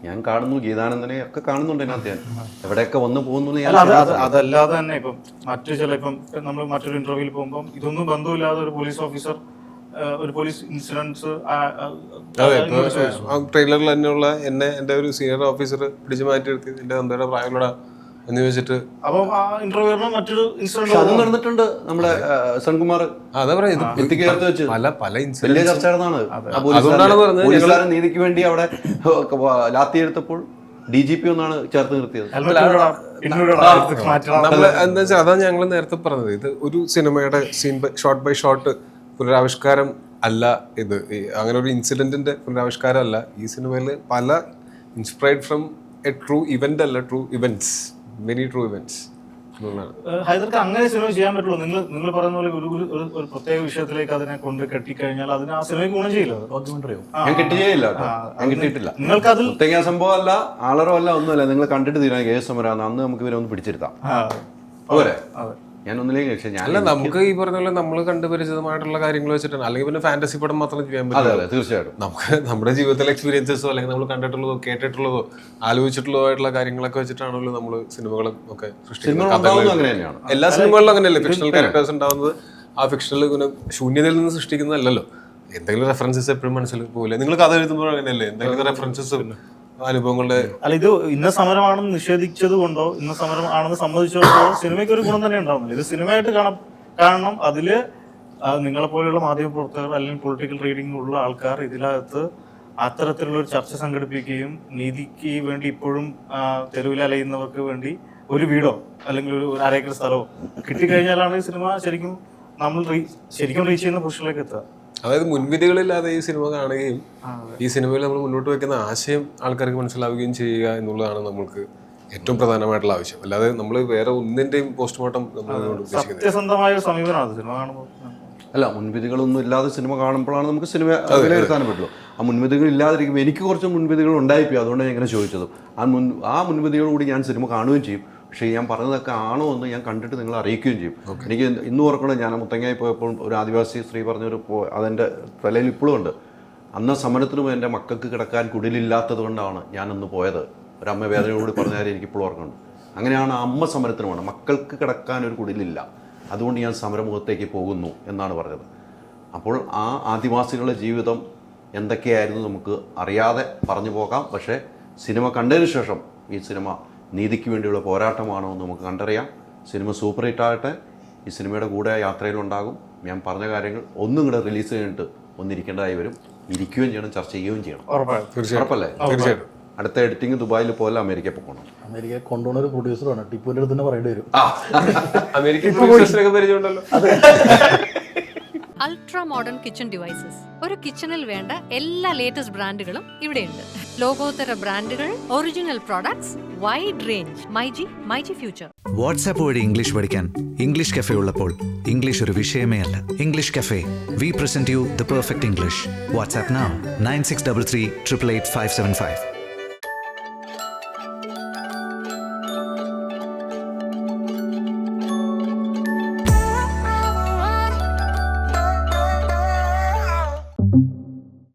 ഞാൻ കാണുന്നു, ഗീതാനന്ദനെ ഒക്കെ കാണുന്നുണ്ട് അതിനകത്ത്. ഞാൻ എവിടെയൊക്കെ വന്നു പോകുന്നു. അതല്ലാതെ തന്നെ ഇപ്പം നമ്മൾ മറ്റൊരു ഇന്റർവ്യൂവിൽ പോകുമ്പോൾ ഇതൊന്നും ബന്ധമില്ലാതെ ഒരു പോലീസ് ഓഫീസർ ഒരു പോലീസ് ഇൻസിഡൻസ് ട്രെയിലറിൽ തന്നെയുള്ള എൻ്റെ ഒരു സീനിയർ ഓഫീസർ പിടിച്ചു മാറ്റി എടുത്ത് എന്റെ തന്തയുടെ പ്രായമുള്ള എന്ന് വെച്ചിട്ട് അപ്പം ആ ഇന്റർവ്യൂവിൽ മറ്റൊരു ഇൻസിഡന്റ് അത് നടന്നിട്ടുണ്ട്. നമ്മുടെ സൺകുമാർ അതാ പറയാ വെച്ച് പല വലിയ ചർച്ച നടന്നാണ്. പോലീസുകാരൻ നീതിക്ക് വേണ്ടി അവിടെ ലാത്തി എടുത്തപ്പോൾ DGP ഒന്നാണ് ചേർത്ത് നിർത്തിയത്. എന്താ വെച്ചാൽ അതാണ് ഞങ്ങൾ നേരത്തെ പറഞ്ഞത്. ഇത് ഒരു സിനിമയുടെ സീൻ ഷോട്ട് ബൈ ഷോട്ട് പുനരാവിഷ്കാരം അല്ല. ഇത് അങ്ങനെ ഒരു ഇൻസിഡന്റിന്റെ പുനരാവിഷ്കാരം അല്ല. ഈ സിനിമയിൽ പല inspired from a true event അല്ല, true events, many true events. ഹൈദർക്ക് അങ്ങനെ സിനിമ ചെയ്യാൻ പറ്റുള്ളൂ. നിങ്ങൾ പറയുന്ന പോലെ ഒരു പ്രത്യേക വിഷയത്തിലേക്ക് അതിനെ കൊണ്ട് കെട്ടിക്കഴിഞ്ഞാൽ അതിന് ആ സിനിമയ്ക്ക് ഗുണം ചെയ്യില്ല. ഞാൻ കിട്ടിയില്ല, ഞാൻ കിട്ടിയിട്ടില്ല. നിങ്ങൾക്ക് അതിൽ പ്രത്യേക സംഭവം അല്ല, ആളറോ അല്ല, ഒന്നുമല്ല. നിങ്ങൾ കണ്ടിട്ട് തീരുമാനം കേസ് സമരം അന്ന് നമുക്ക് ഇവരെ ഒന്ന് പിടിച്ചെടുത്താം പോരെ. ഞാൻ ഒന്നിലേക്ക് അല്ല, നമുക്ക് ഈ പറഞ്ഞ പോലെ നമ്മൾ കണ്ടുപരിചിതമായിട്ടുള്ള കാര്യങ്ങൾ വെച്ചിട്ടാണ്. അല്ലെങ്കിൽ പിന്നെ ഫാന്റസി പടം മാത്രം ചെയ്യാൻ പറ്റില്ല. തീർച്ചയായിട്ടും നമുക്ക് നമ്മുടെ ജീവിതത്തിലെ എക്സ്പീരിയൻസസോ അല്ലെങ്കിൽ നമ്മൾ കണ്ടിട്ടുള്ളതോ കേട്ടിട്ടുള്ളതോ ആലോചിച്ചിട്ടുള്ളതോ ആയിട്ടുള്ള കാര്യങ്ങളൊക്കെ വെച്ചിട്ടാണല്ലോ നമ്മൾ സിനിമകളും ഒക്കെ സൃഷ്ടിക്കുന്നത്. എല്ലാ സിനിമകളിലും അങ്ങനെയല്ലേ ഫിക്ഷണൽ ക്യാരക്ടേഴ്സ് ഉണ്ടാവുന്നത്. ആ ഫിക്ഷണൽ പിന്നെ ശൂന്യതയിൽ നിന്ന് സൃഷ്ടിക്കുന്നതല്ലോ. എന്തെങ്കിലും റെഫറൻസസ് എപ്പോഴും മനസ്സിൽ പോലെ. നിങ്ങൾ കഥ എഴുതുമ്പോൾ അങ്ങനെയല്ലേ, എന്തെങ്കിലും റെഫറൻസസ് അനുഭവങ്ങളുടെ. അല്ല, ഇത് ഇന്ന സമരമാണെന്ന് നിഷേധിച്ചത് കൊണ്ടോ ഇന്ന സമരം ആണെന്ന് സമ്മതിച്ചതുകൊണ്ടോ സിനിമയ്ക്ക് ഒരു ഗുണം തന്നെ ഉണ്ടാവുന്നില്ല. ഇത് സിനിമയായിട്ട് കാണണം. അതില് നിങ്ങളെ പോലെയുള്ള മാധ്യമ പ്രവർത്തകർ അല്ലെങ്കിൽ പൊളിറ്റിക്കൽ റീഡിംഗ് ഉള്ള ആൾക്കാർ ഇതിനകത്ത് അത്തരത്തിലുള്ള ഒരു ചർച്ച സംഘടിപ്പിക്കുകയും നീതിക്ക് വേണ്ടി ഇപ്പോഴും തെരുവിൽ അലയുന്നവർക്ക് വേണ്ടി ഒരു വീടോ അല്ലെങ്കിൽ ഒരു അരേക്കർ സ്ഥലമോ കിട്ടിക്കഴിഞ്ഞാലാണ് ഈ സിനിമ ശരിക്കും നമ്മൾ ശരിക്കും റീച്ച് ചെയ്യുന്ന പൊസിഷനിലേക്ക് എത്തുക. അതായത് മുൻവിധികളില്ലാതെ ഈ സിനിമ കാണുകയും ഈ സിനിമയിൽ നമ്മൾ മുന്നോട്ട് വെക്കുന്ന ആശയം ആൾക്കാർക്ക് മനസ്സിലാവുകയും ചെയ്യുക എന്നുള്ളതാണ് നമ്മൾക്ക് ഏറ്റവും പ്രധാനമായിട്ടുള്ള ആവശ്യം. അല്ലാതെ നമ്മൾ വേറെ ഒന്നിന്റെയും പോസ്റ്റ്മോർട്ടം സത്യസന്ധമായ സമീപനമാണ് സിനിമ കാണുമ്പോൾ. അല്ല, മുൻവിധികളൊന്നും ഇല്ലാതെ സിനിമ കാണുമ്പോഴാണ് നമുക്ക് സിനിമ വിലയിരുത്താൻ പറ്റുള്ളൂ. ആ മുൻവിധികൾ ഇല്ലാതിരിക്കുമ്പോൾ എനിക്ക് കുറച്ച് മുൻവിധികൾ ഉണ്ടായിപ്പോയി. അതുകൊണ്ടാണ് ഞാൻ ഇങ്ങനെ ചോദിച്ചത്. ആ മുൻവിധികളോട് ഞാൻ സിനിമ കാണുകയും ചെയ്യും. പക്ഷേ ഞാൻ പറഞ്ഞതൊക്കെ ആണോ എന്ന് ഞാൻ കണ്ടിട്ട് നിങ്ങളെ അറിയിക്കുകയും ചെയ്യും. എനിക്ക് ഇന്നും ഓർക്കണം, ഞാൻ മുത്തങ്ങായി പോയപ്പോൾ ഒരു ആദിവാസി സ്ത്രീ പറഞ്ഞൊരു അതെൻ്റെ തലയിൽ ഇപ്പോഴും ഉണ്ട്. അന്ന് സമരത്തിനും എൻ്റെ മക്കൾക്ക് കിടക്കാൻ കുടിലില്ലാത്തത് കൊണ്ടാണ് ഞാനന്ന് പോയത്. ഒരമ്മ വേദനയോട് പറഞ്ഞ കാര്യം എനിക്കിപ്പോഴും ഓർക്കുന്നുണ്ട്. അങ്ങനെയാണ് അമ്മ സമരത്തിനുമാണ്, മക്കൾക്ക് കിടക്കാൻ ഒരു കുടിലില്ല, അതുകൊണ്ട് ഞാൻ സമരമുഖത്തേക്ക് പോകുന്നു എന്നാണ് പറഞ്ഞത്. അപ്പോൾ ആ ആദിവാസികളുടെ ജീവിതം എന്തൊക്കെയായിരുന്നു നമുക്ക് അറിയാതെ പറഞ്ഞു പോകാം. പക്ഷേ സിനിമ കണ്ടതിന് ശേഷം ഈ സിനിമ നീതിക്ക് വേണ്ടിയുള്ള പോരാട്ടമാണോ എന്ന് നമുക്ക് കണ്ടറിയാം. സിനിമ സൂപ്പർ ഹിറ്റ് ആകട്ടെ. ഈ സിനിമയുടെ കൂടെ യാത്രയിലുണ്ടാകും. ഞാൻ പറഞ്ഞ കാര്യങ്ങൾ ഒന്നും കൂടെ റിലീസ് ചെയ്തിട്ട് ഒന്നിരിക്കേണ്ടതായി വരും. ഇരിക്കുകയും ചെയ്യണം, ചർച്ച ചെയ്യുകയും ചെയ്യണം. ഉറപ്പല്ലേ? തീർച്ചയായിട്ടും. അടുത്ത എഡിറ്റിംഗ് ദുബായിൽ പോലെ അമേരിക്ക പോകണം. അമേരിക്ക കൊണ്ടുപോകുന്ന ഒരു പ്രൊഡ്യൂസറാണ്. ടിപ്പുവിൻ്റെ അടുത്ത് തന്നെ പറയേണ്ടി വരും. അമേരിക്കൻ പ്രൊഡ്യൂസേഴ്സിനൊക്കെ പരിചയമുണ്ടല്ലോ. Ultra modern kitchen devices. ഒരു കിച്ചണിൽ വേണ്ട എല്ലാ ലേറ്റസ്റ്റ് ബ്രാൻഡുകളും ഇവിടെയുണ്ട്. ലോകോത്തര ബ്രാൻഡുകൾ, original products, wide range. MyG future. WhatsApp വഴി ഇംഗ്ലീഷ് പഠിക്കാൻ ഇംഗ്ലീഷ് കഫേ ഉള്ളപ്പോൾ ഇംഗ്ലീഷ് ഒരു വിഷയമേ അല്ല. English cafe, we present you the perfect English. WhatsApp now 9633 888 575.